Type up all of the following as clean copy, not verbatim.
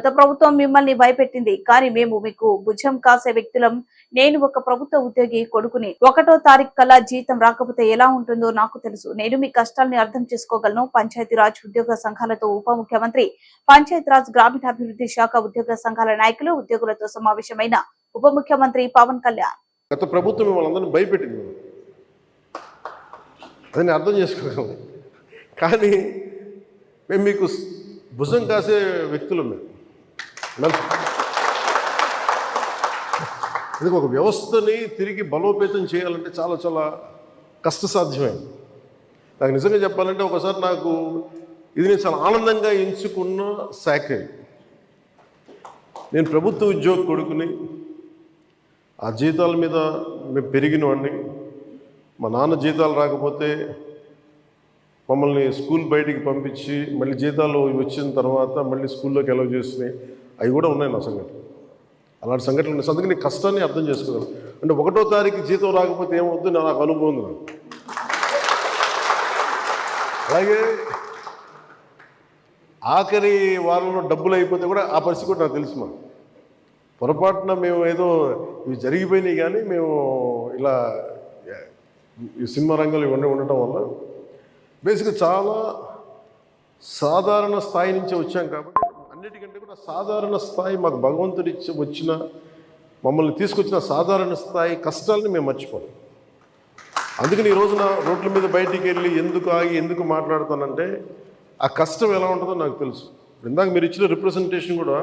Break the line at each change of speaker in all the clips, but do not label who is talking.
గత ప్రభుత్వం మిమ్మల్ని భయపెట్టింది, కానీ మేము మీకు భుజం కాసే వ్యక్తులం. నేను ఒక ప్రభుత్వ ఉద్యోగి కొడుకుని. 1వ తారీఖు కల్లా జీతం రాకపోతే ఎలా ఉంటుందో నాకు తెలుసు. నేను మీ కష్టాల్ని అర్థం చేసుకోగలను. పంచాయతీరాజ్ ఉద్యోగ సంఘాలతో ఉప ముఖ్యమంత్రి, పంచాయతీరాజ్ గ్రామీణాభివృద్ధి శాఖ ఉద్యోగ సంఘాల నాయకులు, ఉద్యోగులతో సమావేశమైన ఉప ముఖ్యమంత్రి పవన్ కళ్యాణ్.
గత ప్రభుత్వం మిమ్మల్ని భయపెట్టింది, అదని అర్థం చేసుకోగలం. కానీ మేము మీకు భుజం కాసే వ్యక్తులు. ఇది ఒక వ్యవస్థని తిరిగి బలోపేతం చేయాలంటే చాలా చాలా కష్టసాధ్యమైంది. నాకు నిజంగా చెప్పాలంటే ఒకసారి నాకు ఇది నేను చాలా ఆనందంగా ఎంచుకున్న శాఖ. నేను ప్రభుత్వ ఉద్యోగ కొడుకుని, ఆ జీతాల మీద మేము పెరిగిన వాడిని. మా నాన్న జీతాలు రాకపోతే మమ్మల్ని స్కూల్ బయటికి పంపించి మళ్ళీ జీతాలు వచ్చిన తర్వాత మళ్ళీ స్కూల్లోకి అలౌ చేసినాయి. అవి కూడా ఉన్నాయి నా సంఘటన. అలాంటి సంఘటనలు ఉన్నాయి. అందుకని కష్టాన్ని అర్థం చేసుకోగలను. అంటే 1వ తారీఖు జీతం రాకపోతే ఏమవుద్దు నాకు అనుభవం ఉంది. అలాగే ఆఖరి వారంలో డబ్బులు అయిపోతే కూడా ఆ పరిస్థితి కూడా నాకు తెలుసు. పొరపాటున మేము ఏదో ఇవి జరిగిపోయినాయి, కానీ మేము ఇలా ఈ సినిమా రంగంలో ఇవన్నీ ఉండటం వల్ల బేసిక్గా చాలా సాధారణ స్థాయి నుంచి వచ్చాం. కాబట్టి అన్నిటికంటే కూడా సాధారణ స్థాయి మాకు భగవంతుడి వచ్చిన మమ్మల్ని తీసుకొచ్చిన సాధారణ స్థాయి కష్టాలని మేము మర్చిపోం. అందుకని ఈ రోజున రోడ్ల మీద బయటికి వెళ్ళి ఎందుకు ఆగి ఎందుకు మాట్లాడుతానంటే ఆ కష్టం ఎలా ఉంటుందో నాకు తెలుసు. ఇందాక మీరు ఇచ్చిన రిప్రజెంటేషన్ కూడా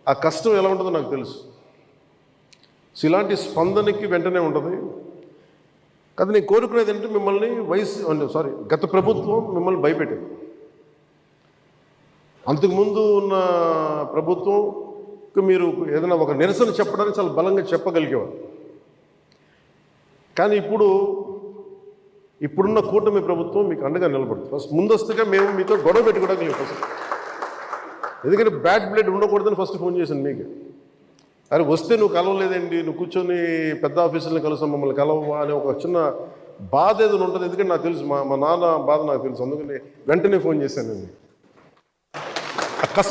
ఆ కష్టం ఎలా ఉంటుందో నాకు తెలుసు. సో ఇలాంటి స్పందనకి వెంటనే ఉంటుంది. కదా నేను కోరుకునేది ఏంటంటే మిమ్మల్ని గత ప్రభుత్వం మిమ్మల్ని భయపెట్టింది. అంతకుముందు ఉన్న ప్రభుత్వంకి మీరు ఏదైనా ఒక నిరసన చెప్పడానికి చాలా బలంగా చెప్పగలిగేవారు. కానీ ఇప్పుడున్న కూటమి ప్రభుత్వం మీకు అండగా నిలబడుతుంది. ఫస్ట్ ముందస్తుగా మేము మీతో గొడవ పెట్టుకోవడానికి ఫస్ట్, ఎందుకంటే బ్యాడ్ బ్లడ్ ఉండకూడదని ఫస్ట్ ఫోన్ చేశాను మీకు. అరే వస్తే నువ్వు కలవలేదండి, నువ్వు కూర్చొని పెద్ద ఆఫీసులను కలుస్తాం, మమ్మల్ని కలవవా అనే ఒక చిన్న బాధ ఏదైనా ఉంటుంది. ఎందుకంటే నాకు తెలుసు, మా నాన్న బాధ నాకు తెలుసు. అందుకని వెంటనే ఫోన్ చేశాను.